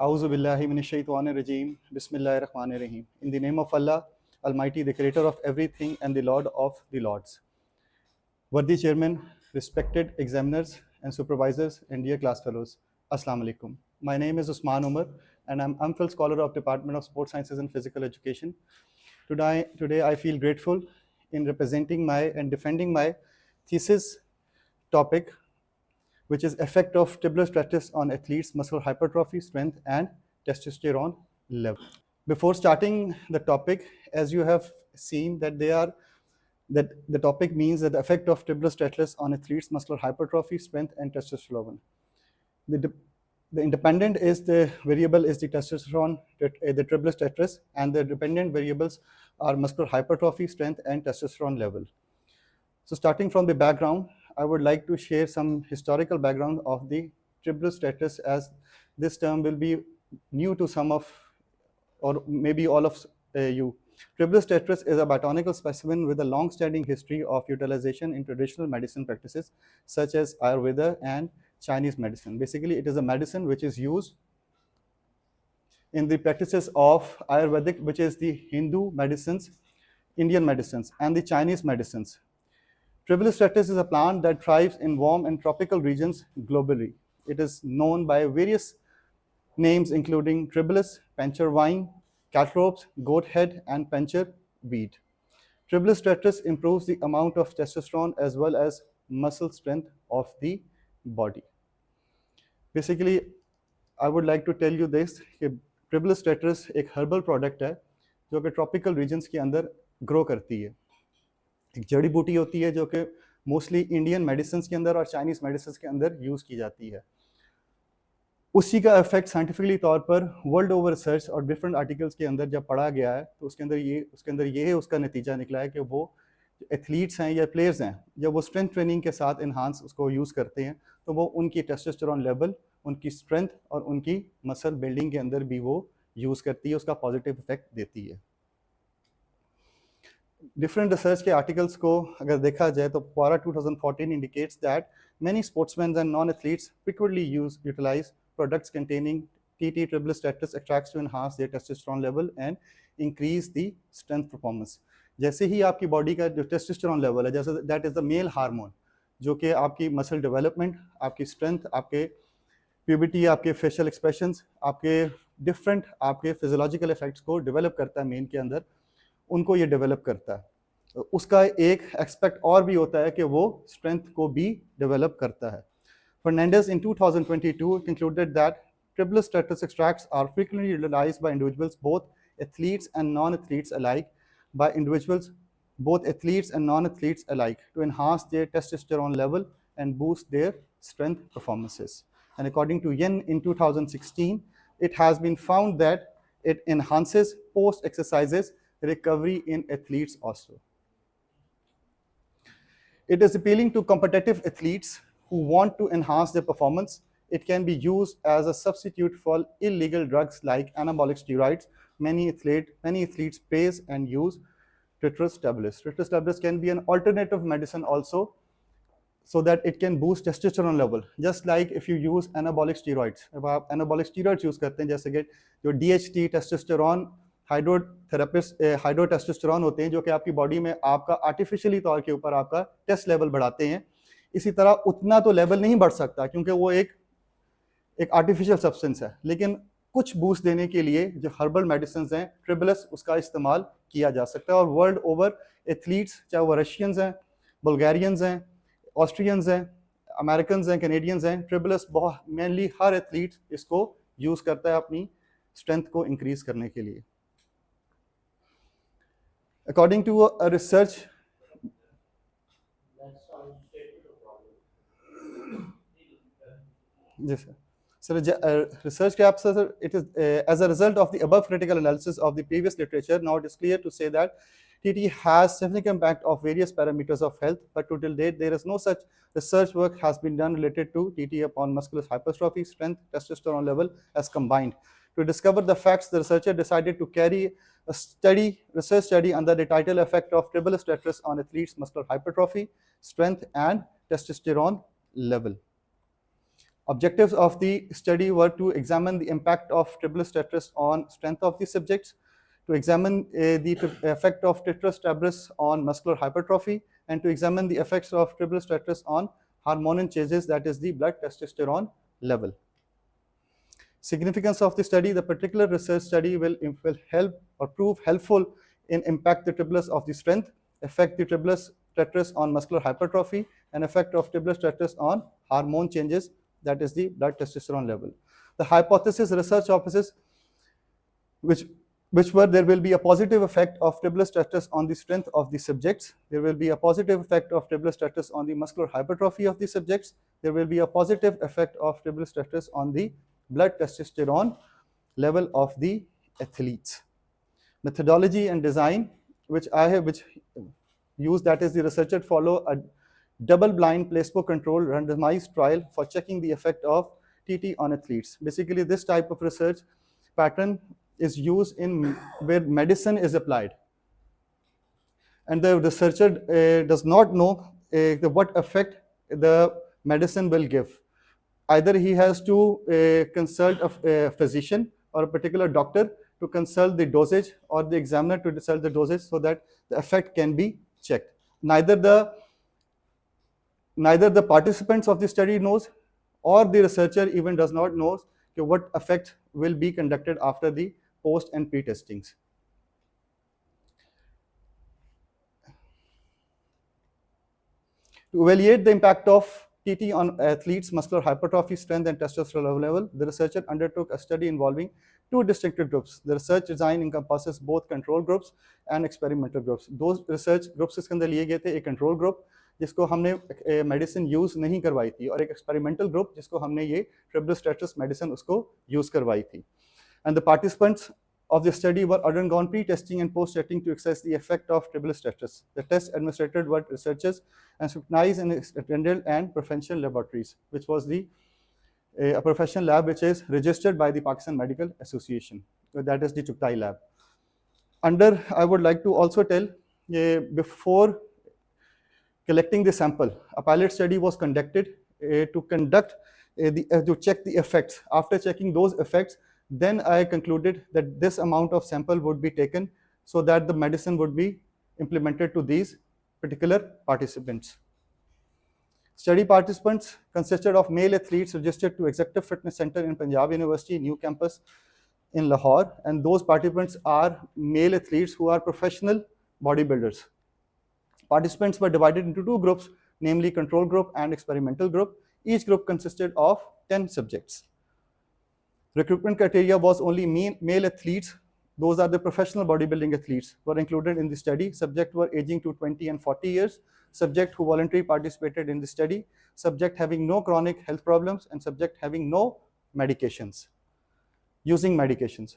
A'udhu billahi minash shaitanir rajeem. Bismillahir rahmanir rahim. In the name of Allah, Almighty, the creator of everything and the Lord of the Lords. Worthy Chairman, respected examiners and supervisors, and dear class fellows, Assalamu alaikum. My name is Usman Umar, and I'm MPhil Scholar of Department of Sports Sciences and Physical Education. Today I feel grateful in representing and defending my thesis topic, which is effect of tubular stress on athletes' muscular hypertrophy, strength, and testosterone level. Before starting the topic, as you have seen that the topic means that the effect of tubular stress on athletes' muscular hypertrophy, strength, and testosterone. The independent is the variable is the testosterone, the tubular stress, and the dependent variables are muscular hypertrophy, strength, and testosterone level. So starting from the background, I would like to share some historical background of the tubular stress, as this term will be new to some of, or maybe all of you. Tubular stress is a botanical specimen with a long-standing history of utilization in traditional medicine practices such as Ayurveda and Chinese medicine. Basically, it is a medicine which is used in the practices of Ayurvedic, which is the Hindu medicines, Indian medicines, and the Chinese medicines. Tubular stress is a plant that thrives in warm and tropical regions globally. It is known by various names including tribulus, pencher vine, caltrops, goat head, and pencher weed. Tubular stress improves the amount of testosterone as well as muscle strength of the body. Basically, I would like to tell you this कि tubular stress एक herbal product है जो कि tropical regions के अंदर grow करती है. एक जड़ी बूटी होती है जो कि मोस्टली इंडियन मेडिसिन के अंदर और चाइनीज मेडिसिन के अंदर यूज़ की जाती है. उसी का इफेक्ट साइंटिफिकली तौर पर वर्ल्ड ओवर रिसर्च और डिफरेंट आर्टिकल्स के अंदर जब पढ़ा गया है तो उसके अंदर ये उसका नतीजा निकला है कि वो एथलीट्स हैं या प्लेयर्स हैं, जब वो स्ट्रेंथ ट्रेनिंग के साथ इन्हांस उसको यूज़ करते हैं तो वो उनकी टेस्टोस्टेरोन लेवल, उनकी स्ट्रेंथ और उनकी मसल बिल्डिंग के अंदर भी वो यूज़ करती है, उसका पॉजिटिव इफेक्ट देती है. डिफरेंट रिसर्च के आर्टिकल्स को अगर देखा जाए तो Quora 2014 indicates that many sportsmen and non-athletes frequently utilize products containing TT tubular stress extracts to enhance their testosterone level and increase the strength performance. जैसे ही आपकी बॉडी का जो टेस्टोस्टेरोन लेवल है, जैसे that is the male hormone जो कि आपकी muscle development, आपकी स्ट्रेंथ, आपके प्यूबिटी, आपके फेशियल एक्सप्रेशंस, आपके डिफरेंट आपके फिजियोलॉजिकल इफेक्ट्स को डेवलप करता है मेन के अंदर, उनको ये डेवलप करता है. उसका एक एक्सपेक्ट और भी होता है कि वो स्ट्रेंथ को भी डेवलप करता है. Fernandez in 2022 concluded that tubular stress extracts are frequently utilized by individuals, both athletes and non-athletes alike, to enhance their testosterone level and boost their strength performances. And according to Yen in 2016, it has been found that it enhances post-exercises recovery in athletes also. It is appealing to competitive athletes who want to enhance their performance. It can be used as a substitute for illegal drugs like anabolic steroids. Many athletes praise and use Titrus stabilis. Titrus stabilis can be an alternative medicine also, so that it can boost testosterone level. Just like if you use anabolic steroids. if आप anabolic steroids use करते हैं, जैसे कि जो DHT testosterone हाइड्रोटेस्टोस्टेरोन होते हैं जो कि आपकी बॉडी में आपका आर्टिफिशियली तौर के ऊपर आपका टेस्ट लेवल बढ़ाते हैं. इसी तरह उतना तो लेवल नहीं बढ़ सकता क्योंकि वो एक आर्टिफिशियल सब्सटेंस है, लेकिन कुछ बूस्ट देने के लिए जो हर्बल मेडिसिन हैं, ट्रिबुलस, उसका इस्तेमाल किया जा सकता है. और वर्ल्ड ओवर एथलीट्स, चाहे वो रशियंस हैं, बुल्गारियंस हैं, ऑस्ट्रियंस हैं, अमेरिकन हैं, कैनेडियंस हैं, ट्रिबुलस बहुत मेनली हर एथलीट इसको यूज़ करता है अपनी स्ट्रेंथ को इंक्रीज करने के लिए. According to a research, yes, sir. So research caps, sir, it is as a result of the above critical analysis of the previous literature. Now it is clear to say that TT has significant impact of various parameters of health, but to till date there is no such research work has been done related to TT upon muscular hypertrophy, strength, testosterone level as combined. To discover the facts, the researcher decided to carry a research study under the title Effect of Tubular Stress on Athletes' Muscular Hypertrophy, Strength and Testosterone Level. Objectives of the study were to examine the impact of tribulus tetrus on strength of the subjects, to examine the effect of tribulus tetrus on muscular hypertrophy, and to examine the effects of tribulus tetrus on hormonal changes, that is the blood testosterone level. Significance of the study: the particular research study will help or prove helpful in impact the tribulus of the strength, affect the tribulus tetrus on muscular hypertrophy, and effect of tribulus tetrus on hormone changes, that is the blood testosterone level. The hypothesis, research hypothesis, which were there will be a positive effect of tribulus tetrus on the strength of the subjects, there will be a positive effect of tribulus tetrus on the muscular hypertrophy of the subjects, there will be a positive effect of tribulus tetrus on the blood testosterone level of the athletes. Methodology and design, which use, that is the researchers follow a double-blind placebo-controlled randomized trial for checking the effect of TT on athletes. Basically, this type of research pattern is used in where medicine is applied, and the researcher does not know what effect the medicine will give. Either he has to consult a physician or a particular doctor to consult the dosage, or the examiner to consult the dosage, so that the effect can be checked. Neither the participants of the study knows, or the researcher even does not know what effect will be conducted after the post and pre-testings. To evaluate the impact of TT on athletes' muscular hypertrophy, strength, and testosterone level, the researcher undertook a study involving two distinctive groups. The research design encompasses both control groups and experimental groups. Those research groups इसके अंदर लिए गए थे, एक control group जिसको हमने medicine use नहीं करवाई थी, और एक एक्सपेरिमेंटल ग्रुप जिसको हमने ये ट्रिबुलस टेट्रस मेडिसिन उसको यूज करवाई थी. And the participants of the study were undergone pre-testing and post-testing to assess the effect of tribulus tetrus. The tests administered were researchers and scrutinized in attended and professional laboratories, which was a professional lab which is registered by the Pakistan Medical Association. So that is the Chuktai lab. I would like to also tell, before collecting the sample, a pilot study was conducted to check the effects. After checking those effects, then I concluded that this amount of sample would be taken so that the medicine would be implemented to these particular participants. Study participants consisted of male athletes registered to Executive Fitness Center in Punjab University, New Campus in Lahore, and those participants are male athletes who are professional bodybuilders. Participants were divided into two groups, namely control group and experimental group. Each group consisted of 10 subjects. Recruitment criteria was only male athletes. Those are the professional bodybuilding athletes were included in the study. Subjects were aging to 20 and 40 years. Subject who voluntarily participated in the study. Subject having no chronic health problems, and subject having no medications. Using medications.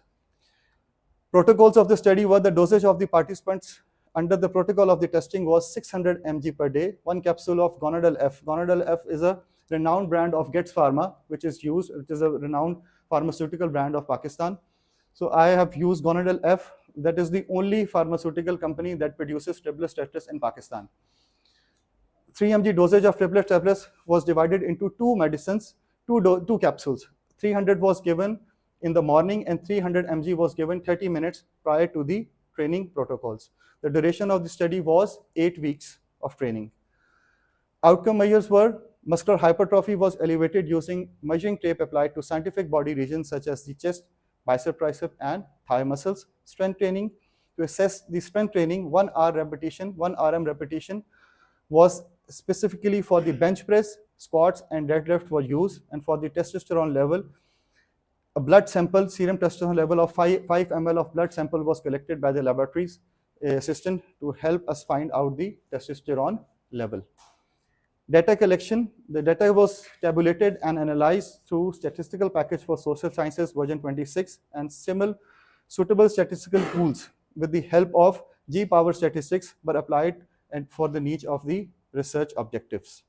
Protocols of the study were: the dosage of the participants under the protocol of the testing was 600 mg per day, one capsule of Gonadal F. Gonadal F is a renowned brand of Getz Pharma, which is a renowned pharmaceutical brand of Pakistan. So I have used Gonadal F. That is the only pharmaceutical company that produces tribulus tetrus in Pakistan. 3 mg dosage of tribulus tetrus was divided into two medicines, two capsules. 300 was given in the morning and 300 mg was given 30 minutes prior to the training protocols. The duration of the study was 8 weeks of training. Outcome measures were: muscular hypertrophy was elevated using measuring tape applied to scientific body regions such as the chest, bicep, tricep, and thigh muscles. Strength training: to assess the strength training, 1 RM repetition was specifically for the bench press, squats, and deadlift were used. And for the testosterone level, a blood sample, serum testosterone level of 5 ml of blood sample was collected by the laboratories assistant to help us find out the testosterone level. Data collection: the data was tabulated and analyzed through statistical package for social sciences version 26 and suitable statistical tools with the help of G-power statistics were applied and for the niche of the research objectives.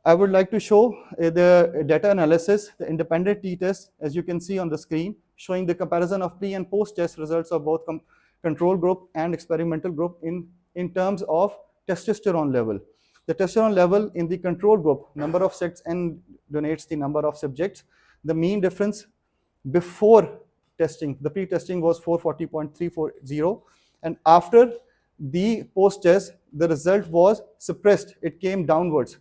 I would like to show the data analysis, the independent t-test, as you can see on the screen, showing the comparison of pre and post test results of both control group and experimental group in terms of testosterone level. The testosterone level in the control group, number of sets and donates the number of subjects. The mean difference before testing, the pre-testing, was 440.340, and after the post-test, the result was suppressed. It came downwards.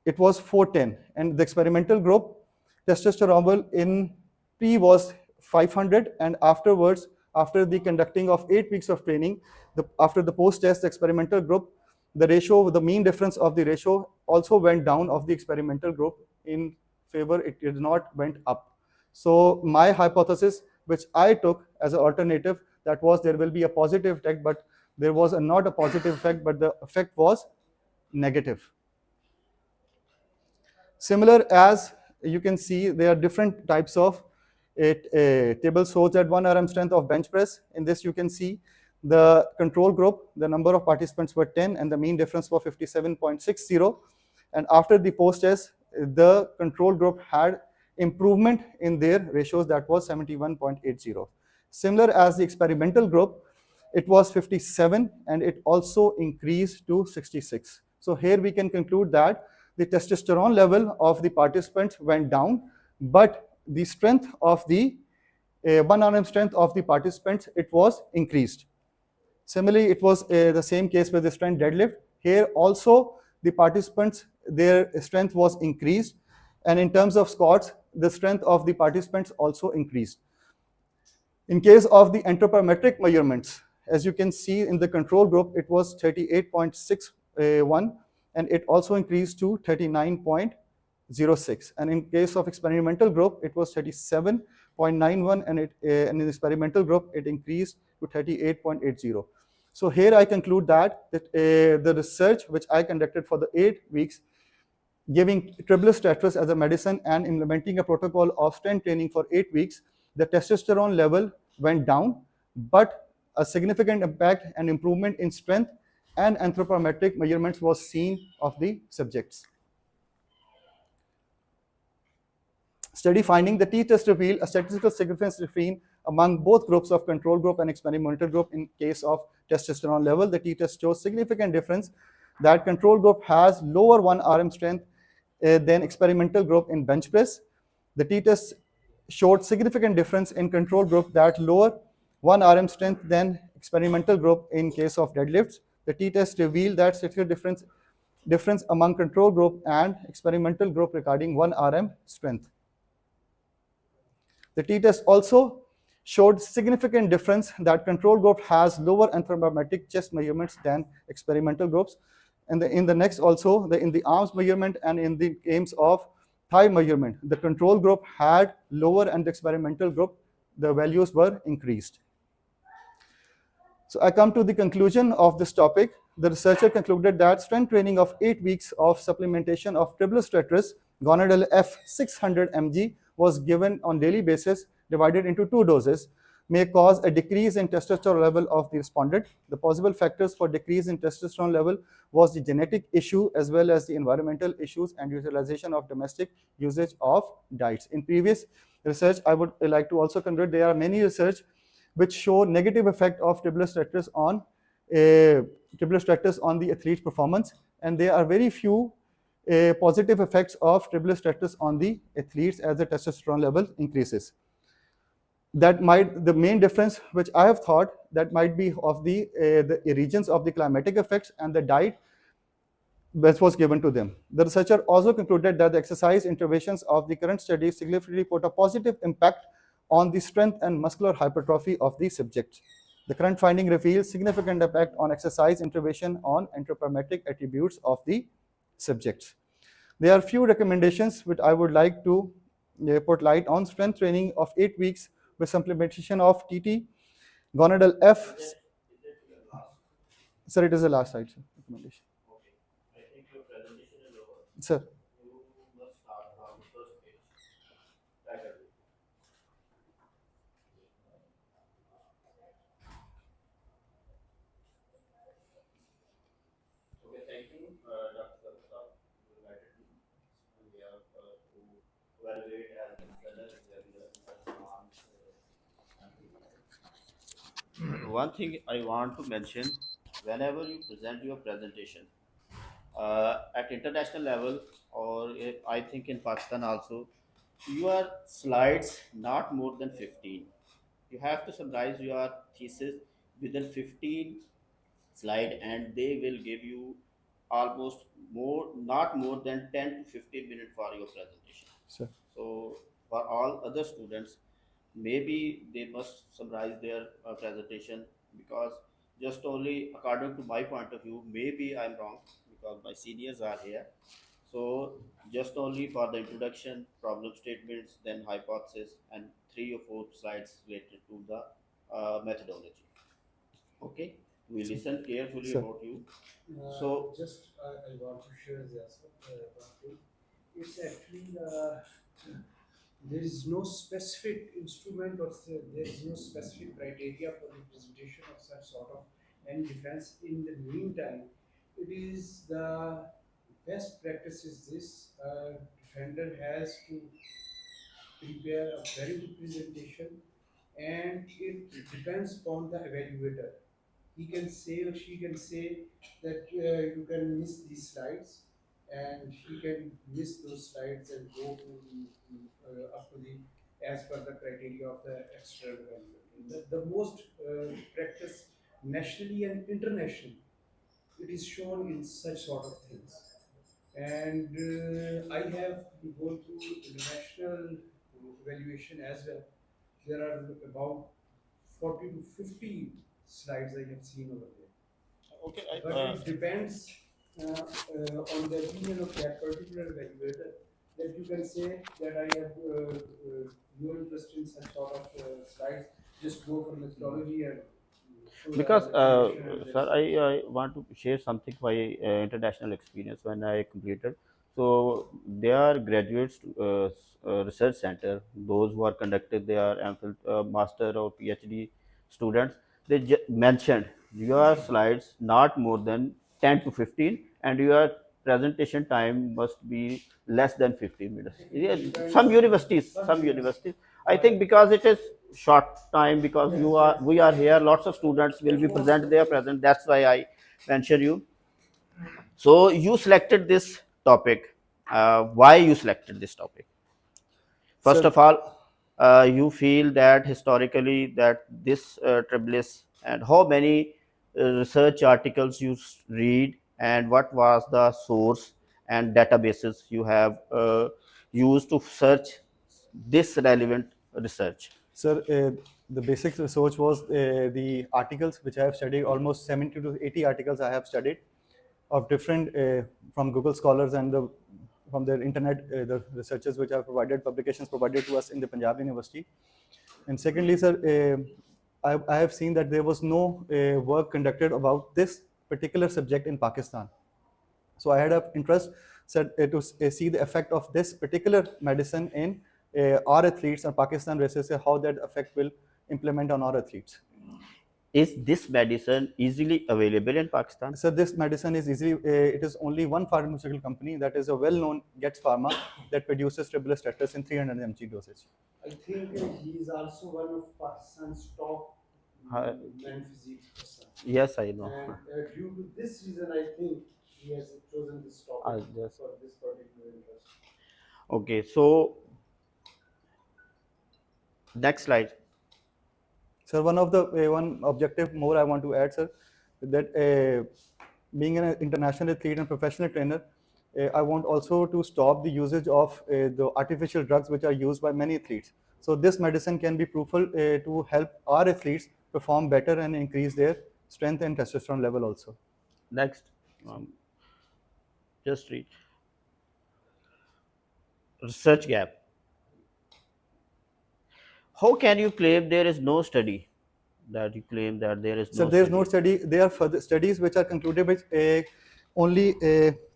It was 410, and the experimental group testosterone level in pre was 500, and afterwards, after the conducting of 8 weeks of training, after the post-test experimental group, the ratio, the mean difference of the ratio also went down of the experimental group in favor. It did not went up. So my hypothesis, which I took as an alternative, that was there will be a positive effect, but there was not a positive effect, but the effect was negative. Similar, as you can see, there are different types of table shows that 1 RM strength of bench press. In this, you can see the control group, the number of participants were 10, and the mean difference was 57.60. And after the post test, the control group had improvement in their ratios, that was 71.80. Similar as the experimental group, it was 57, and it also increased to 66. So here we can conclude that the testosterone level of the participants went down, but the strength of the 1 RM strength of the participants, it was increased. Similarly, it was the same case with the strength deadlift. Here also the participants, their strength was increased, and in terms of squats, the strength of the participants also increased. In case of the anthropometric measurements, as you can see in the control group, it was 38.61, and it also increased to 39.06. And in case of experimental group, it was 37.91, and in the experimental group, it increased to 38.80. So here I conclude that the research which I conducted for the 8 weeks, giving tribulus tetrus as a medicine and implementing a protocol of strength training for 8 weeks, the testosterone level went down, but a significant impact and improvement in strength and anthropometric measurements was seen of the subjects. Study finding: the t-test revealed a statistical significance between among both groups of control group and experimental group. In case of testosterone level, the t-test shows significant difference that control group has lower 1 RM strength than experimental group in bench press. The t-test showed significant difference in control group that lower 1 RM strength than experimental group in case of deadlifts. The t-test revealed that statistical difference among control group and experimental group regarding 1 RM strength. The t-test also showed significant difference that control group has lower anthropometric chest measurements than experimental groups. And in the next also, in the arms measurement and in the aims of thigh measurement, the control group had lower, and the experimental group, the values were increased. So I come to the conclusion of this topic. The researcher concluded that strength training of 8 weeks of supplementation of tribulus tetrus gonadal F 600 mg was given on daily basis, divided into 2 doses, may cause a decrease in testosterone level of the respondent. The possible factors for decrease in testosterone level was the genetic issue as well as the environmental issues and utilization of domestic usage of diets. In previous research, I would like to also conclude there are many research which show negative effect of tribulus tetrus on the athlete's performance, and there are very few positive effects of tribulus tetrus on the athletes as the testosterone level increases. That might, the main difference which I have thought, that might be of the regions of the climatic effects and the diet which was given to them. The researcher also concluded that the exercise interventions of the current study significantly put a positive impact on the strength and muscular hypertrophy of the subjects. The current finding reveals significant impact on exercise intervention on anthropometric attributes of the subjects. There are few recommendations which I would like to put light on. Strength training of 8 weeks with supplementation of TT, gonadal F. Sir, it is the last slide, sir. Recommendation. Okay. I think your presentation is over. Sir. You must start from the first page. Right away. Okay, thank you, Dr. Saraswat. You invited me. And we are to evaluate as whether there is a response. One thing I want to mention: whenever you present your presentation, At international level, or I think in Pakistan also, your slides not more than 15. You have to summarize your thesis within 15 slide, and they will give you almost more, not more than 10 to 15 minutes for your presentation. Sir. So for all other students, maybe they must summarize their presentation, because just only according to my point of view, maybe I'm wrong because my seniors are here. So just only for the introduction, problem statements, then hypothesis, and 3 or 4 slides related to the methodology. Okay, we listen carefully Sir. about you. So Just I want to share this one thing. It's actually there is no specific instrument or there is no specific criteria for the presentation of such sort of any defense. In the meantime, it is the best practice is this defender has to prepare a very good presentation, and it depends on the evaluator. He can say or she can say that you can miss these slides, and he can miss those slides and go to up to the as per the criteria of the external evaluator. The most practice nationally and internationally, it is shown in such sort of things. And I have gone through international evaluation as well. There are about 40 to 50 slides I have seen over there. okay, But it depends on the opinion of that particular evaluator, that you can say that I have no interest in such sort of slides, just go for methodology and show because the presentation and sir, that's I want to share something by international experience when I completed. So they are graduates, research center, those who are conducted their MPhil, master or PhD students. They mentioned your slides not more than 10 to 15, and your presentation time must be less than 15 minutes. Yeah, depends some universities, some yes. I But think, because it is short time, because yes, you are yes. we are here, lots of students will be Most present, they are present, that's why I mention you. So you selected this topic. Why you selected this topic? First Sir, of all, you feel that historically that this triblis, and how many research articles you read, and what was the source and databases you have used to search this relevant research? Sir, the basic research was the articles which I have studied. Almost 70 to 80 articles I have studied of different from Google scholars and from their internet, the researchers which have provided publications provided to us in the Punjab University. And secondly, sir, I have seen that there was no work conducted about this particular subject in Pakistan. So I had an interest said, to see the effect of this particular medicine in our athletes and Pakistan versus how that effect will implement on our athletes. Is this medicine easily available in Pakistan? So this medicine is easily, it is only one pharmaceutical company that is a well-known Gets Pharma that produces triple in 300 mg dosage. I think he is also one of Pakistan's top Uh, men physique person. yes, I know. And due to this reason, I think he has chosen this topic Yes. for this particular interest. Okay, so next slide. Sir, one of the one objective more I want to add, sir, that being an international athlete and professional trainer, I want also to stop the usage of the artificial drugs which are used by many athletes. So this medicine can be fruitful to help our athletes perform better and increase their strength and testosterone level also. Next, um, just read. Research gap. How can you claim there is no study? That you claim that there is So no there is no study. study. There are further studies which are concluded which only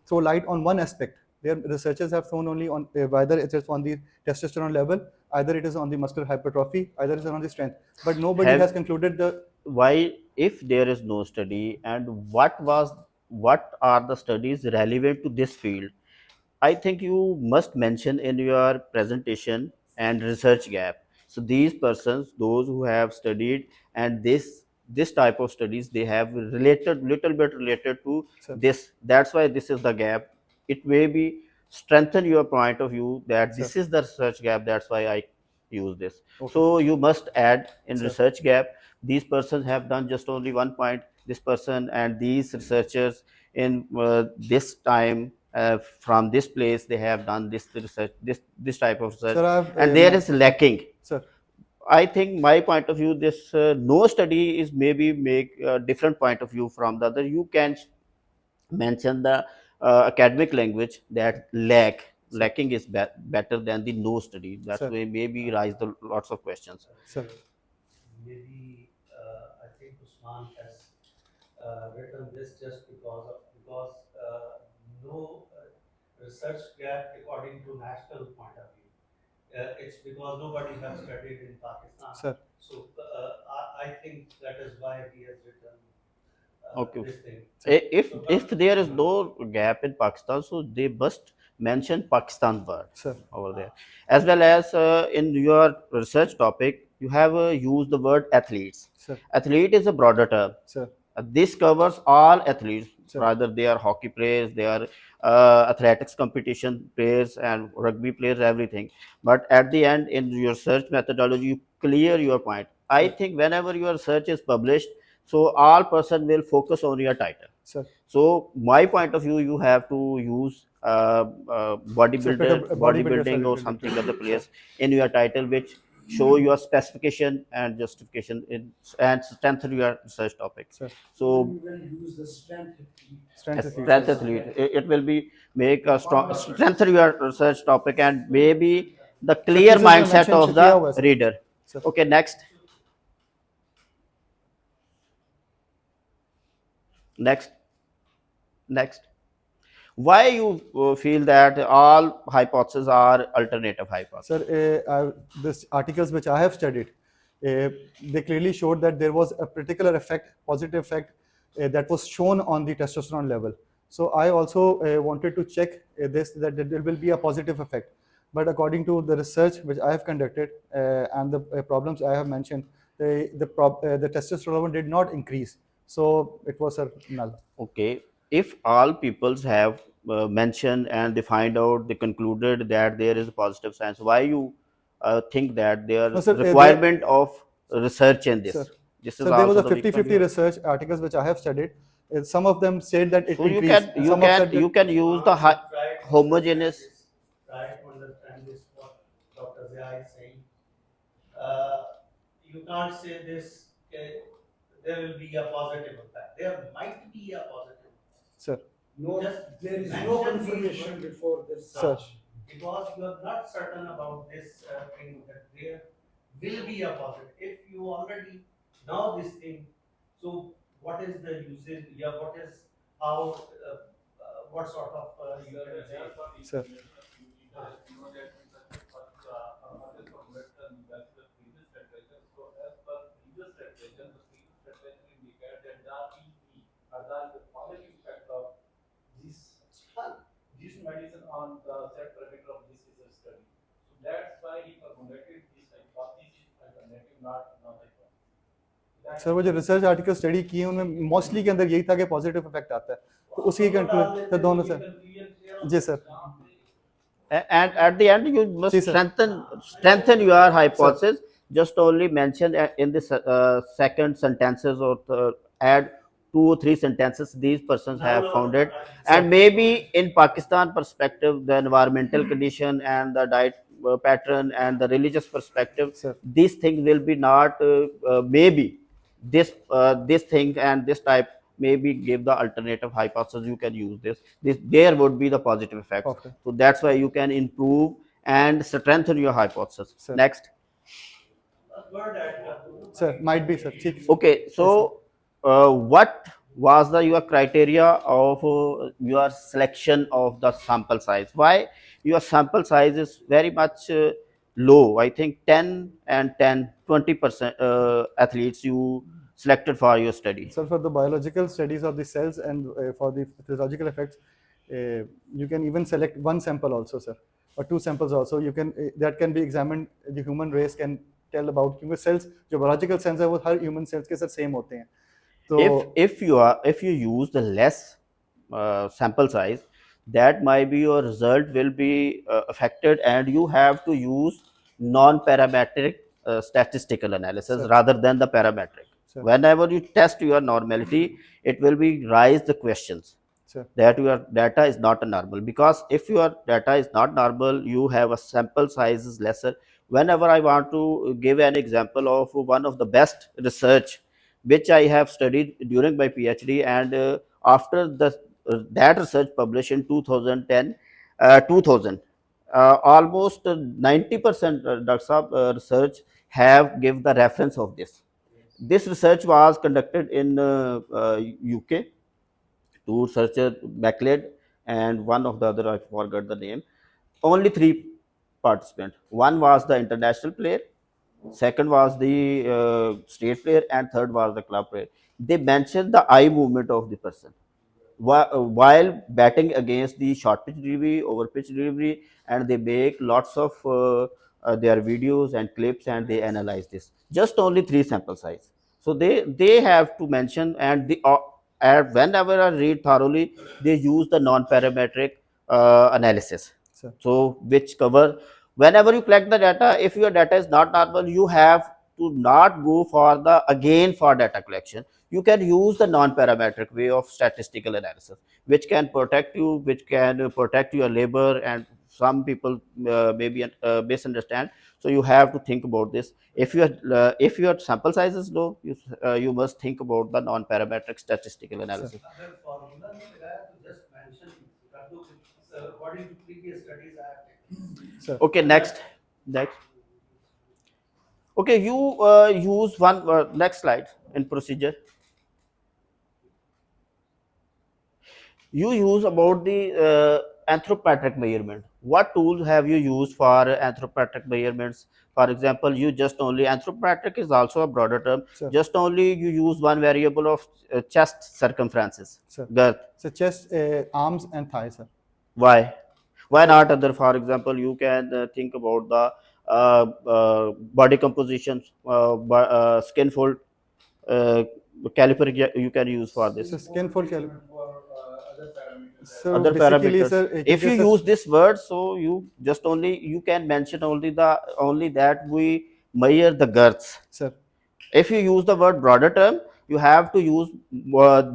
throw light on one aspect. Their researchers have thrown only on whether it is on the testosterone level, either it is on the muscular hypertrophy, either it is on the strength. But nobody Have has concluded the. why, if there is no study, and what are the studies relevant to this field? I think you must mention in your presentation and research gap. So these persons, those who have studied, and this type of studies they have related little bit related to Sir. this. That's why this is the gap. It may be strengthen your point of view that Sir. this is the research gap. That's why I use this. Okay. So you must add in Sir. research gap. These persons have done just only one point. This person and these researchers in this time from this place they have done this research, this type of research, Sir, I have and there is lacking. Sir. I think my point of view, this no study is maybe make a different point of view from the other. You can mention the academic language that lacking is better than the no study. That's Sir. why maybe rise the lots of questions. Sir. Maybe I think Usman has written this just because no research gap according to national point of view. It's because nobody has studied in Pakistan. Sir. So I think that is why he has written Okay. this thing. If there is no gap in Pakistan, so they must mention Pakistan word Sir. over there, as well as in your research topic you have used the word athletes. Sir. Athlete is a broader term. Sir. This covers all athletes, Sir. rather they are hockey players, they are athletics competition players and rugby players, everything. But at the end, in your search methodology, you clear your point. I think whenever your search is published, so all person will focus on your title. Sir. So my point of view, you have to use bodybuilding or something other players in your title, which show your specification and justification and strengthen your research topic. Sir. So We will use the strength. strength athlete, it will be make a strong strengthen your research topic and maybe the clear thesis में mindset mention of किया हुआ है, the sir. reader. Sir. Okay, next. Next. Why you feel that all hypotheses are alternative hypotheses? Sir, this articles which I have studied, they clearly showed that there was a particular effect, positive effect, that was shown on the testosterone level. So I also wanted to check that there will be a positive effect. But according to the research which I have conducted and the problems I have mentioned, the testosterone did not increase. So it was a null. Okay, if all peoples have mentioned and they find out, they concluded that there is a positive science, why you think that there No, is sir, requirement of research in this? Sir. This is So there was a also the 50-50 research articles which I have studied. Some of them said that it so you increased. can Some of that you can use the homogeneous. Try to understand this what Dr. Zia is saying. You can't say this. There will be a positive effect. There might be a positive effect. Sir. No, there is no confirmation before this. Sir. Because you are not certain about this thing that there will be a positive. If you already know this thing, so what is the usage? Yeah, what is how? What sort of you can say? Sir. This medicine on the set parameter of this research study. So that's why he formulated this hypothesis alternative, not hypothesis. Sir वो जो research article study किए उनमें mostly के अंदर यही था कि positive effect आता है तो उसी कंक्लूड तो दोनों sir ji sir And at the end, you must strengthen your hypothesis. Just only mention in the second sentences or add 2 or 3 sentences these persons have found it, and maybe in Pakistan perspective, the environmental condition and the diet pattern and the religious perspective, these things will be not maybe this thing and this type maybe give the alternative hypothesis. You can use this there would be the positive effect. Okay. So that's why you can improve and strengthen your hypothesis. Sir. Next. Sir, might be sir. Okay, so what was your criteria of your selection of the sample size? Why your sample size is very much low? I think 10 and 10 20% athletes you selected for your study. So for the biological studies of the cells and for the physiological effects, you can even select one sample also, sir, or 2 samples also. You can that can be examined. The human race can tell about, क्योंकि cells जो biological cells है वो हर human cells के साथ same होते हैं. तो if you use the less sample size, that might be your result will be affected, and you have to use non-parametric statistical analysis Sir. rather than the parametric. Sir. Whenever you test your normality, it will be rise the questions Sir. that your data is not a normal, because if your data is not normal, you have a sample size is lesser. Whenever I want to give an example of one of the best research which I have studied during my PhD, and after the that research published in 2010, 2000, almost 90% Dr. Saab, research have give the reference of this. This research was conducted in UK. Two researchers, Macleod and one of the other, I forgot the name. Only three participants. One was the international player, second was the state player, and third was the club player. They mentioned the eye movement of the person while batting against the short pitch delivery, over pitch delivery, and they make lots of their videos and clips, and they analyze this. Just only three sample size. So they have to mention, and whenever I read thoroughly, they use the non-parametric analysis. Sir. So which cover, whenever you collect the data, if your data is not normal, you have to not go for the again for data collection. You can use the non-parametric way of statistical analysis, which can protect you, which can protect your labor, and some people maybe misunderstand. So you have to think about this. If your sample size is low, you must think about the non-parametric statistical analysis. Other formula, I have to just mention, according to previous studies I have taken. Sir. Okay, next. Okay, you use one next slide in procedure. You use about the anthropometric measurement. What tools have you used for anthropometric measurements? For example, you just only, anthropometric is also a broader term. Sir. Just only you use one variable of chest circumferences. Sir. Girth. So chest, arms and thighs, sir. Why? Why not other? For example, you can think about the body composition, skin fold caliper you can use for this. So skin fold caliper. For other parameters. So Other basically, parameters. sir, If you sir, use this word, so you just only, you can mention only that we measure the girths. sir. If you use the word broader term, you have to use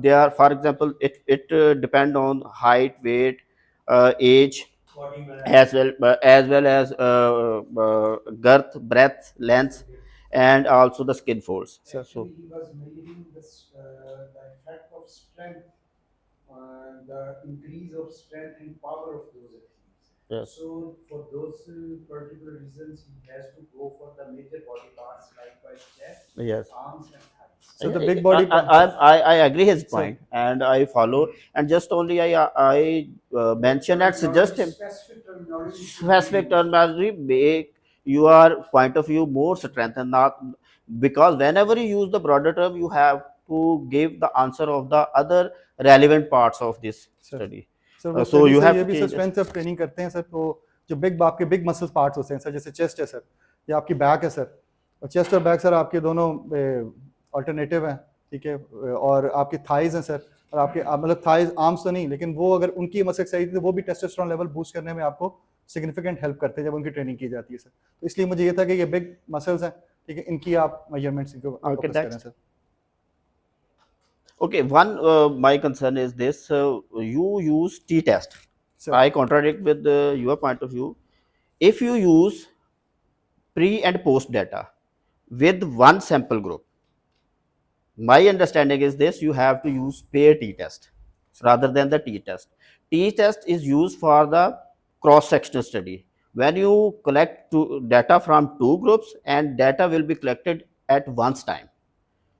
there. For example, it depend on height, weight, age, Body mass. as well as girth, breadth, length, and also the skin folds. Sir. Actually, he was measuring the effect of strength, the increase of strength and power of those athletes. Yes. So, for those particular reasons, he has to go for the major body parts like by chest, Yes. arms, and thighs. So the big body I agree his Sir. point, and I follow, and just only I mention and suggest him Specific terminology. should be specific used. terminology make your point of view more strengthened, not because whenever you use the broader term, you have to give the answer of the other relevant parts of this Sir. study. Sir वो So study you से have ये to भी sir change strength of training करते हैं sir. तो जो आपके big muscles parts होते हैं सर, जैसे चेस्ट है सर, या आपकी बैक है सर, और चेस्ट और बैक सर आपके दोनों अल्टरनेटिव हैं, ठीक है, और आपकी थाइज हैं सर, और आपके मतलब थाइज आर्म्स तो नहीं, लेकिन वो अगर उनकी मसल सही थी तो वो भी टेस्टोस्टेरोन लेवल बूस्ट करने में आपको सिग्निफिकेंट हेल्प करते हैं जब उनकी ट्रेनिंग की जाती है सर. तो इसलिए मुझे ये था कि ये बिग मसल्स हैं, ठीक है, इनकी आप मेजरमेंट्स इनको Okay, फोकस करें sir. Okay, one my concern is this: you use t-test. Sir. I contradict with your point of view. If you use pre and post data with one sample group, my understanding is this: you have to use pair t-test rather than the t-test. T-test is used for the cross-sectional study. When you collect data from two groups, and data will be collected at once time,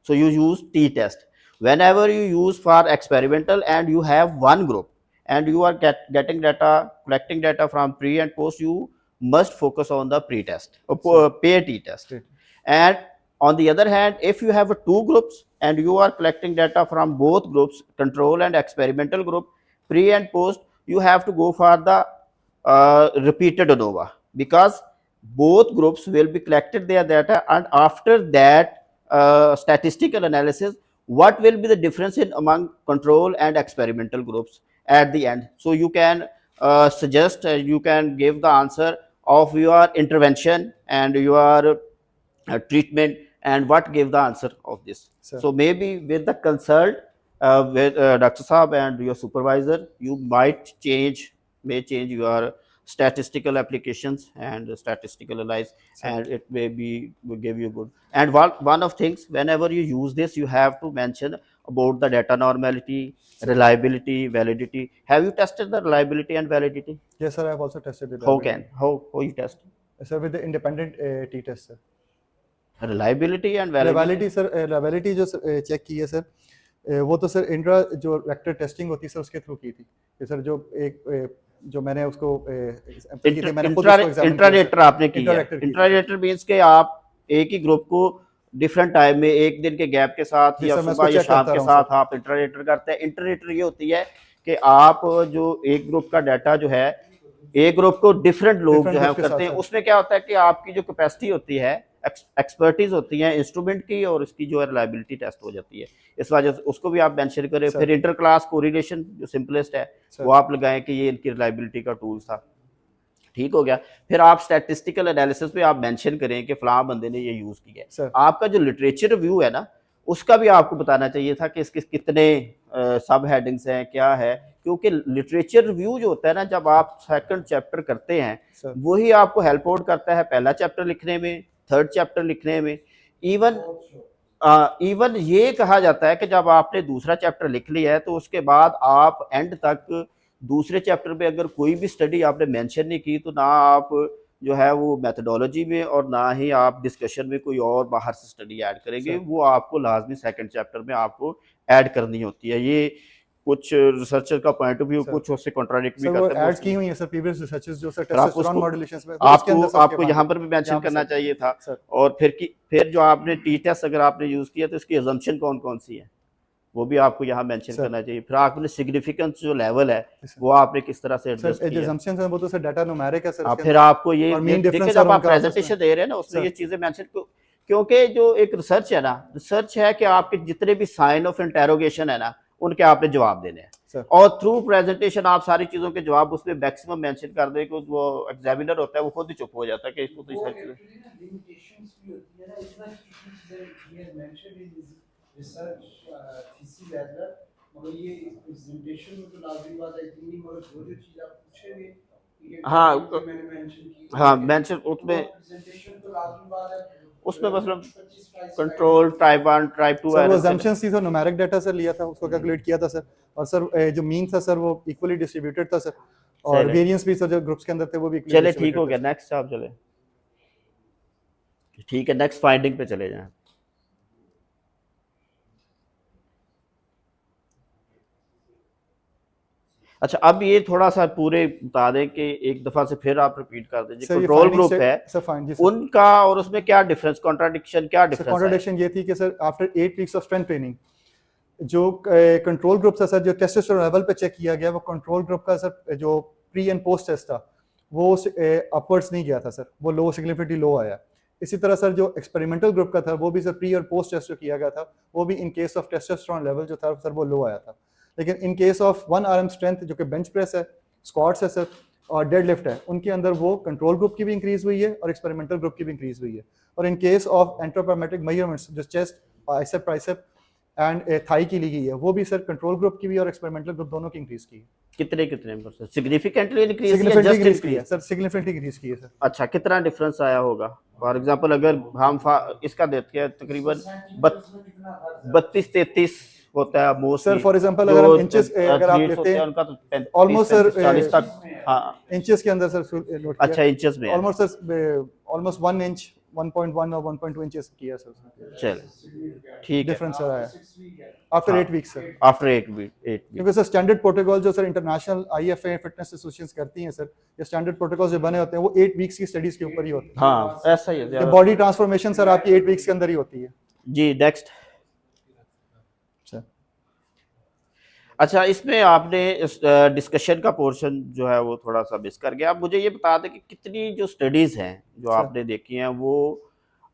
so you use t-test. Whenever you use for experimental and you have one group and you are getting data, collecting data from pre and post, you must focus on the pre-test or pair t-test. Great. And on the other hand, if you have two groups and you are collecting data from both groups, control and experimental group, pre and post, you have to go for the repeated ANOVA, because both groups will be collected their data, and after that statistical analysis, what will be the difference in among control and experimental groups at the end. So you can suggest, you can give the answer of your intervention and your treatment, and what gave the answer of this. Sir. So maybe with the consult with Dr. Saab and your supervisor, you might may change your statistical applications and statistical analyze, and it may be will give you good. And one of things, whenever you use this, you have to mention about the data normality, reliability, validity. Have you tested the reliability and validity? Yes, sir. I have also tested it. How you test? Sir, with the independent t-test, sir. Reliability and validity. Reliability जो check की है sir, वो तो sir intra जो vector testing होती है sir उसके through की थी कि सर जो एक जो मैंने उसको इंट्राडेटर आपने किया। इंट्राडेटर मींस के आप एक ही ग्रुप को डिफरेंट टाइम में एक दिन के गैप के साथ या सुबह या शाम के साथ आप इंट्राडेटर करते हैं। इंट्राडेटर ये होती है कि आप जो एक ग्रुप का डाटा जो है, एक ग्रुप को डिफरेंट लोग जो है करते हैं, उसमें क्या होता है कि आपकी जो कैपेसिटी होती है, एक्सपर्टीज होती है इंस्ट्रूमेंट की, और उसकी जो है रिलायबिलिटी टेस्ट हो जाती है। इस वजह से उसको भी आप मेंशन करें। फिर इंटर क्लास कोरिलेशन जो सिंपलेस्ट है वो आप लगाएं कि ये इनकी रिलायबिलिटी का टूल था, ठीक हो गया। फिर आप स्टैटिस्टिकल एनालिसिस पे आप मेंशन करें कि फलां बंदे ने ये यूज किया है। आपका जो लिटरेचर रिव्यू है ना, उसका भी आपको बताना चाहिए था कि इसके कितने सब हेडिंग्स हैं, क्या है, क्योंकि लिटरेचर रिव्यू जो होता है ना, जब आप सेकंड चैप्टर करते हैं वही आपको हेल्प आउट करता है पहला चैप्टर लिखने में, थर्ड चैप्टर लिखने में। इवन ये कहा जाता है कि जब आपने दूसरा चैप्टर लिख लिया है तो उसके बाद आप एंड तक दूसरे चैप्टर पे अगर कोई भी स्टडी आपने मेंशन नहीं की, तो ना आप जो है वो मेथडोलॉजी में और ना ही आप डिस्कशन में कोई और बाहर से स्टडी ऐड करेंगे, वो आपको लाजमी सेकंड चैप्टर में आपको ऐड करनी होती है। ये कुछ रिसर्चर का पॉइंट ऑफ व्यू कुछ उससे कॉन्ट्राडिक्ट भी करते हैं। ऐड की हुई है सर प्रीवियस रिसर्चेस जो सर टेस्टोस्टेरोन मॉड्यूलेशंस में, आपको यहाँ पर भी मेंशन करना चाहिए था। और फिर जो आपने टी टेस्ट अगर आपने यूज किया तो इसकी अजम्पशन कौन कौन सी है वो भी आपको यहाँ मेंशन करना चाहिए। फिर आपने सिग्निफिकेंस जो लेवल है वो आपने किस तरह से एडजस्ट किया। अजम्पशंस हैं वो तो सर डाटा न्यूमेरिक है सर। फिर आपको ये देखिए जब आप प्रेजेंटेशन दे रहे हैं ना उसमें ये चीजें मेंशन, क्योंकि जो एक रिसर्च है ना, रिसर्च है कि आपके जितने भी साइन ऑफ इंटेरोगेशन है ना उनके आपने जवाब देने हैं, और थ्रू प्रेजेंटेशन आप सारी चीजों के जवाब उसमें मैक्सिमम मेंशन कर दें कि वो एग्जामिनर होता है वो खुद ही चुप हो जाता है कि इसको तो सारी चीजें रिसर्च थीसिस एज वेल, मगर ये प्रेजेंटेशन में तो लाजमी बात है इतनी, मगर जो जो चीज आप पूछेंगे हाँ मेंशन उसमें प्रेजेंटेशन तो लाजमी बात है उसमें मतलब कंट्रोल टाइप 1 टाइप 2 सर वो assumptions थी, तो न्यूमेरिक डाटा सर लिया था, उसको कैलकुलेट किया था सर, और सर जो मीन था सर वो इक्वली डिस्ट्रीब्यूटेड था सर, और वेरिएंस भी सर जो ग्रुप्स के अंदर थे वो भी चले ठीक हो गया। नेक्स्ट आप चले, ठीक है, नेक्स्ट फाइंडिंग पे चले जाएं। अच्छा अब ये थोड़ा सा पूरे बता दें कि एक दफा से फिर आप रिपीट कर दीजिए। कंट्रोल ग्रुप है उनका और उसमें क्या डिफरेंस, कॉन्ट्राडिक्शन क्या डिफरेंस है? कॉन्ट्राडिक्शन ये थी कि sir after 8 weeks of strength training जो कंट्रोल ग्रुप था सर, जो टेस्टोस्टेरोन लेवल पे चेक किया गया, वो कंट्रोल ग्रुप का सर जो प्री एंड पोस्ट टेस्ट था वो अपवर्ड्स नहीं गया था सर, वो लो सिग्निफिकेंटली लो आया। इसी तरह सर जो एक्सपेरिमेंटल ग्रुप का था वो भी सर प्री और पोस्ट टेस्ट जो किया गया था वो भी इन केस ऑफ टेस्टोस्टेरोन लेवल जो था सर वो लो आया था। लेकिन इन केस ऑफ 1 RM स्ट्रेंथ जो कि बेंच प्रेस है, स्क्वाट्स है सर, और डेड लिफ्ट है, उनके अंदर वो कंट्रोल ग्रुप की भी इंक्रीज हुई है और एक्सपेरिमेंटल ग्रुप की भी इंक्रीज हुई है। और in case of anthropometric measurements जो chest, bicep, tricep and thigh की ली गई है, वो भी सर कंट्रोल ग्रुप की भी और एक्सपेरिमेंटल ग्रुप दोनों की इंक्रीज की है। कितने परसेंट? सिग्निफिकेंटली इंक्रीज की है, just increase sir? Significantly increase की है सर। अच्छा कितना डिफरेंस आया होगा? फॉर एग्जांपल अगर हम इसका देते हैं तकरीबन 32-33 होता है मोस्ट सर। फॉर एग्जांपल अगर हम इंचेस अगर आप लेते हैं उनका तो ऑलमोस्ट सर 40 तक, हां इंचेस के अंदर सर नोट किया। अच्छा इंचेस में ऑलमोस्ट सर ऑलमोस्ट 1 इंच 1.1 और 1.2 इंचेस किया सर। चल ठीक डिफरेंस सर आया after 8 weeks sir. After 8 week क्योंकि सर स्टैंडर्ड प्रोटोकॉल जो sir international IFA fitness associations करती हैं सर, ये स्टैंडर्ड प्रोटोकॉल जो बने होते हैं वो 8 वीक्स की स्टडीज के ऊपर ही होते हैं। हां ऐसा ही है, बॉडी ट्रांसफॉर्मेशन सर आपकी 8 वीक्स के अंदर ही होती है जी। नेक्स्ट अच्छा, इसमें आपने इस डिस्कशन का पोर्शन जो है वो थोड़ा सा मिस कर गया। आप मुझे ये बता दें कि कितनी जो स्टडीज़ हैं जो सर आपने देखी हैं वो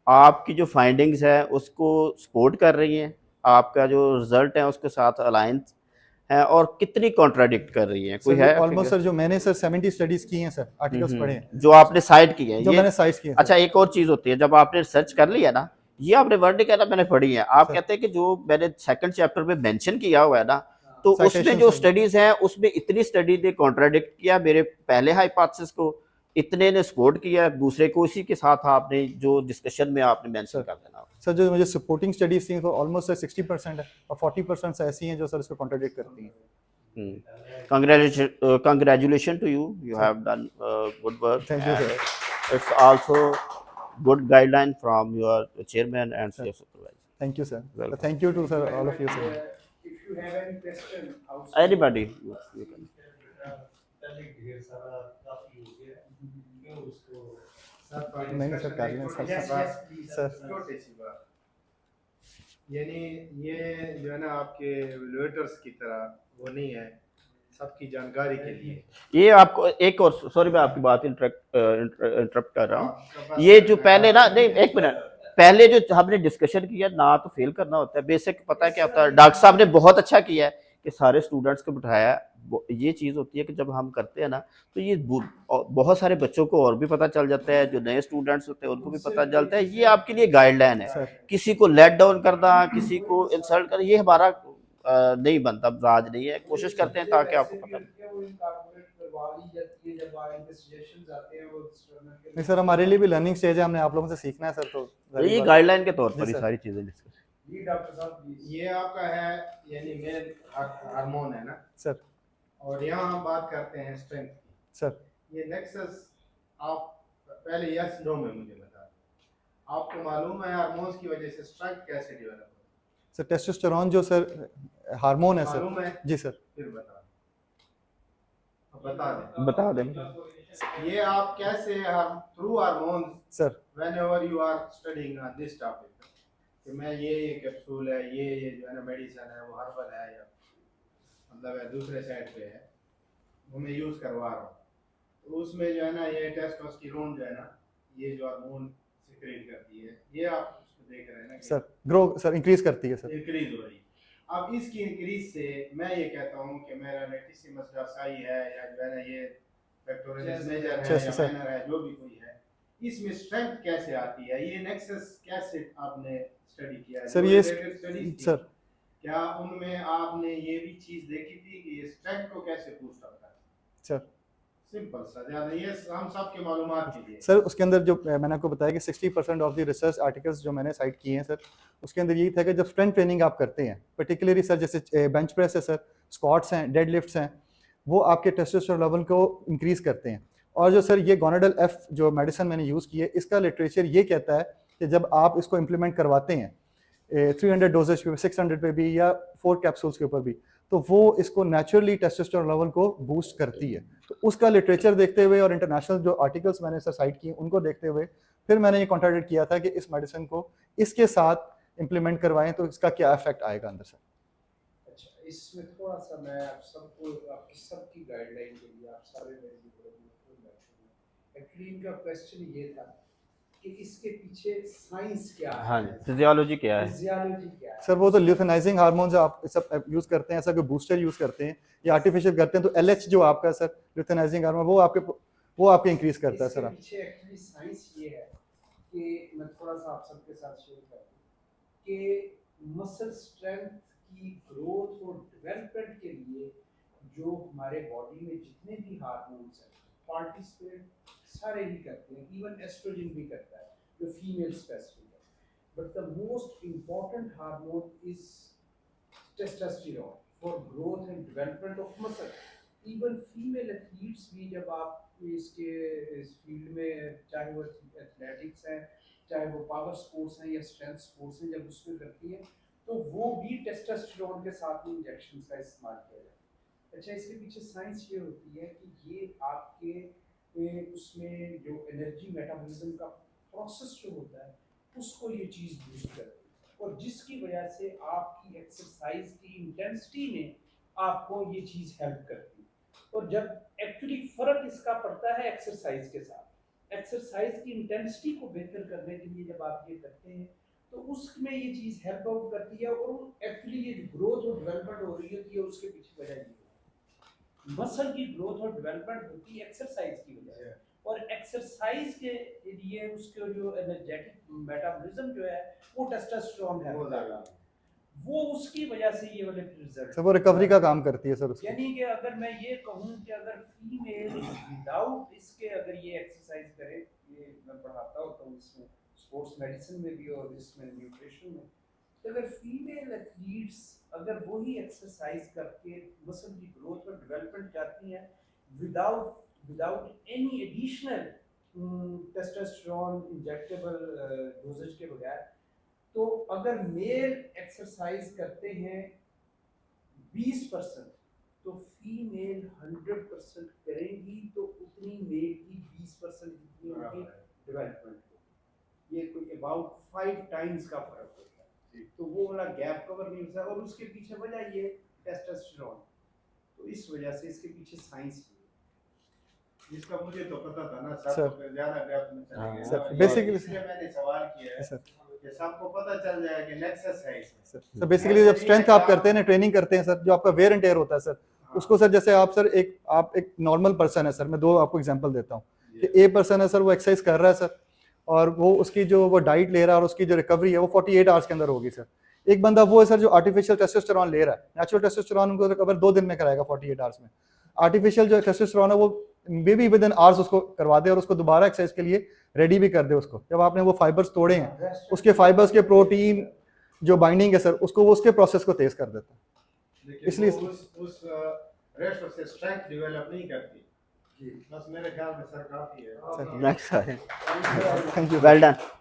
आपकी जो फाइंडिंग्स है उसको सपोर्ट कर रही हैं, आपका जो रिजल्ट है उसके साथ अलाइंस है, और कितनी कॉन्ट्राडिक्ट कर रही हैं, कोई सर है ऑलमोस्ट फिगर? सर जो मैंने सर 70 स्टडीज की हैं सर, आर्टिकल्स पढ़े हैं जो आपने साइट की है जो ये। मैंने साइज किए हैं अच्छा, सर। एक और चीज होती है जब आपने रिसर्च कर लिया ना, ये आपने वर्ड नहीं कहना मैंने पढ़ी है, आप सर कहते हैं कि जो मैंने सेकंड चैप्टर में मेंशन किया हुआ है ना, तो उसमें साइटेशन जो सर। स्टडीज हैं उसमें इतनी स्टडी ने कॉन्ट्राडिक्ट किया मेरे पहले हाइपोथेसिस को, इतने ने सपोर्ट किया दूसरे को, इसी के साथ आपने जो डिस्कशन में आपने मेंशन सर कर देना। सर जो मुझे सपोर्टिंग स्टडीज थी तो ऑलमोस्ट सर 60% है, और 40% ऐसी हैं जो सर इसको कॉन्ट्राडिक्ट करती हैं। Congratulations to you. You sir have done good work, thank you and sir. it's also good guideline from your chairman and sir sales supervisor. Thank you sir, Welcome. Thank you to sir all of you And, sir. if you have any question outside, Anybody, you can. पहले ढेर सारा काफी हो गया क्यों उसको sir नहीं sir कर लें sir. yes yes please sir छोटी सी बात, यानी ये जो है ना आपके एवेल्युएटर्स की तरह वो नहीं है, सबकी जानकारी के लिए। ये आपको एक और, सॉरी मैं आपकी बात इंटरप्ट कर रहा हूँ। आपका बस ये जो करना पहले है। ना, नहीं एक मिनट, पहले जो हमने डिस्कशन किया ना, तो फेल करना होता है बेसिक, पता है क्या होता है, डॉक्टर साहब ने बहुत अच्छा किया है कि सारे स्टूडेंट्स को बिठाया। ये चीज़ होती है कि जब हम करते हैं ना, तो ये बहुत सारे बच्चों को और भी पता चल जाता है, जो नए स्टूडेंट्स होते हैं उनको भी पता चलता है। ये आपके लिए गाइडलाइन है, सर किसी को लेट डाउन करना, किसी को इंसल्ट करना, ये हमारा नहीं बनता, राज नहीं है। कोशिश करते हैं ताकि आपको पता लगे। वो इनकॉर्पोरेट करवा ली जाती है जब इनके सजेशंस आते हैं वो external के नहीं सर हमारे लिए भी लर्निंग स्टेज है, हमने आप लोगों से सीखना है सर, तो जाहिर ये बात- गाइडलाइन के तौर जी पर ये सर। सारी चीजें डिस्कस। जी डॉक्टर साहब प्लीज ये आपका है यानी मेल हार्मोन है ना, सर और यहाँ हम बात करते हैं स्ट्रेंथ की। सर ये नेक्सस आप पहले यस नो में मुझे बता दें, आपको मालूम है हार्मोन्स की वजह से स्ट्रेंथ कैसे डेवलप होती सर टेस्टोस्टेरोन जो सर हार्मोन है है, सर। मालूम है? जी सर। फिर बता दें, अब बता दें बता दें। ये आप कैसे through hormones sir whenever you are studying on this topic कि मैं ये कैप्सूल है, ये जो है ना मेडिसिन है, वो हर्बल है या मतलब है दूसरे साइड पे है, वो मैं यूज़ करवा रहा हूँ, तो उसमें जो है ना ये टेस्टोस्टेरोन जो है ना, ये जो हार्मोन सिक्रेट करती है, ये आप उसको देख रहे हैं ना सर ग्रो सर इंक्रीज करती है सर। इंक्रीज हो रही है। अब इसकी इंक्रीज से मैं ये कहता हूँ कि मेरा लेटिसिमस डॉर्साई है या जो है ना ये पेक्टोरलिस मेजर है Chest, या sir. माइनर है, जो भी कोई है, इसमें स्ट्रेंथ कैसे आती है, ये नेक्सस कैसे आपने स्टडी किया है? सर जो ये related studies थी, सर क्या उनमें आपने ये भी चीज देखी थी कि ये स्ट्रेंथ को कैसे बूस्ट करता है? सर सिंपल सा, ज्यादा ये हम सब के मालूमात के लिए। सर उसके अंदर जो मैंने आपको बताया कि 60% ऑफ द रिसर्च आर्टिकल्स जो मैंने साइट किए हैं सर, उसके अंदर यही था कि जब स्ट्रेंथ ट्रेनिंग आप करते हैं, पर्टिकुलरली सर जैसे बेंच प्रेस है सर, स्क्वाट्स हैं, डेड लिफ्ट्स हैं, वो आपके टेस्टोस्टेरोन लेवल को इंक्रीज करते हैं। और जो सर ये गोनाडल एफ जो मेडिसिन मैंने यूज़ की है, इसका लिटरेचर ये कहता है कि जब आप इसको इम्प्लीमेंट करवाते हैं 300 डोजेज पे, 600 पे भी, या 4 कैप्सूल्स के ऊपर भी, तो वो इसको नेचुरली टेस्टोस्टेरोन लेवल को बूस्ट करती है। तो उसका लिटरेचर देखते हुए और इंटरनेशनल जो आर्टिकल्स मैंने सर साइट किए उनको देखते हुए फिर मैंने ये कॉन्ट्रैक्ट किया था कि इस मेडिसिन को इसके साथ इम्प्लीमेंट करवाएं तो इसका क्या इफेक्ट आएगा अंदर सर। अच्छा इसमें थोड़ा सा मैं आप सबको आपकी सबकी गाइडलाइन के लिए आप सारे एक्चुअली इनका क्वेश्चन ये था कि इसके पीछे साइंस क्या है, हाँ, फिजियोलॉजी क्या है? फिजियोलॉजी क्या है सर वो तो ल्यूथेनाइजिंग हार्मोन्स आप सब यूज़ करते हैं, ऐसा कोई बूस्टर यूज़ करते हैं या आर्टिफिशियल करते हैं, तो एलएच जो आपका सर ल्यूथेनाइजिंग हार्मोन वो आपके इंक्रीज करता है इसके सर। पीछे एक्चुअली साइंस ये है कि मैं थोड़ा सा आप सबके साथ शेयर कर दूं कि मसल स्ट्रेंथ की ग्रोथ और डेवलपमेंट के लिए जो हमारे बॉडी में जितने भी हार्मोन्स हैं पार्टिसिपेट सारे ही करते हैं, इवन एस्ट्रोजन भी करता है जो फीमेल स्पेसिफिक है, but the most important hormone is testosterone for growth and development of muscle. Even female athletes भी जब आप इसके इस फील्ड में चाहे वो एथलेटिक्स है, चाहे वो पावर स्पोर्ट्स हैं या स्ट्रेंथ स्पोर्ट्स हैं, जब उसमें करती है तो वो भी टेस्टोस्टेरोन के साथ में इंजेक्शन का इस्तेमाल किया जाता है। अच्छा इसके पीछे साइंस ये होती है कि ये आपके उसमें जो एनर्जी मेटाबॉलिज्म का प्रोसेस जो होता है उसको ये चीज़ बूस्ट करती है, और जिसकी वजह से आपकी एक्सरसाइज की इंटेंसिटी में आपको ये चीज़ हेल्प करती है। और जब एक्चुअली फ़र्क इसका पड़ता है एक्सरसाइज के साथ, एक्सरसाइज की इंटेंसिटी को बेहतर करने के लिए जब आप ये करते हैं तो उसमें ये चीज़ हेल्प आउट करती है। और एक्चुअली ये ग्रोथ और डेवलपमेंट हो रही होती है उसके पीछे वजह ये है, मसल की ग्रोथ और डेवलपमेंट होती है एक्सरसाइज की वजह से। और एक्सरसाइज के लिए उसके जो एनर्जेटिक मेटाबॉलिज्म जो है वो टेस्टोस्टेरोन है, वो उसकी वजह से ये वाले रिजल्ट। सर वो रिकवरी का काम करती है सर उसको। यानी कि अगर मैं ये कहूँ कि अगर फीमेल विदाउट इसके अगर ये एक्सरसाइज करे, ये मैं पढ़ाता होता हूँ इसमें स्पोर्ट्स मेडिसिन में भी और इसमें न्यूट्रिशन में, तो अगर फीमेल एथलीट्स अगर वही एक्सरसाइज करके मसल की ग्रोथ और डेवलपमेंट चाहती हैं without any additional testosterone injectable doses के बगैर, तो अगर मेल एक्सरसाइज करते हैं 20% तो फीमेल 100% करेंगी, तो उतनी मेल की 20% जितनी उनकी डेवलपमेंट हो, ये कोई अबाउट 5 टाइम्स का फर्क होता है। तो वो वाला गैप कवर नहीं होता। और उसके पीछे वजह ये टेस्टोस्टेरोन, तो इस वजह से इसके पीछे साइंस है। इसका मुझे तो पता था ना सर, सर। तो ज्यादा डेप्थ में चले गए। सर, हाँ, basically- इसलिए मैंने सवाल किया है सर कि सबको पता चल जाए कि नेक्सस है इसमें। सर बेसिकली जब स्ट्रेंथ आप करते हैं ना, ट्रेनिंग करते हैं सर, जो आपका वेयर एंड टेयर होता है सर, उसको सर जैसे आप सर आप एक नॉर्मल पर्सन है सर, मैं दो आपको एग्जांपल देता हूँ कि ए पर्सन है सर, वो एक्सरसाइज कर रहा है सर, और वो उसकी जो वो डाइट ले रहा है और उसकी जो रिकवरी है वो 48 आवर्स के अंदर होगी सर। एक बंदा वो है सर जो आर्टिफिशियल टेस्टोस्टेरोन ले रहा है, नेचुरल टेस्टोस्टेरोन को रिकवर 2 दिन में कराएगा 48 आवर्स में। आर्टिफिशियल जो टेस्टोस्टेरोन है वो may be with in hours उसको करवा दे और उसको दोबारा एक्सरसाइज के लिए रेडी भी कर दे उसको। जब आपने वो फाइबर्स तोड़े हैं, उसके फाइबर्स के प्रोटीन जो बाइंडिंग है सर, उसको वो उसके प्रोसेस को तेज कर देता है। लेकिन इसलिए- वो उस रेस्ट से स्ट्रेंथ डेवलप नहीं करती। बस मेरे ख्याल में सर काफी है। Sir Next, thank you. well done.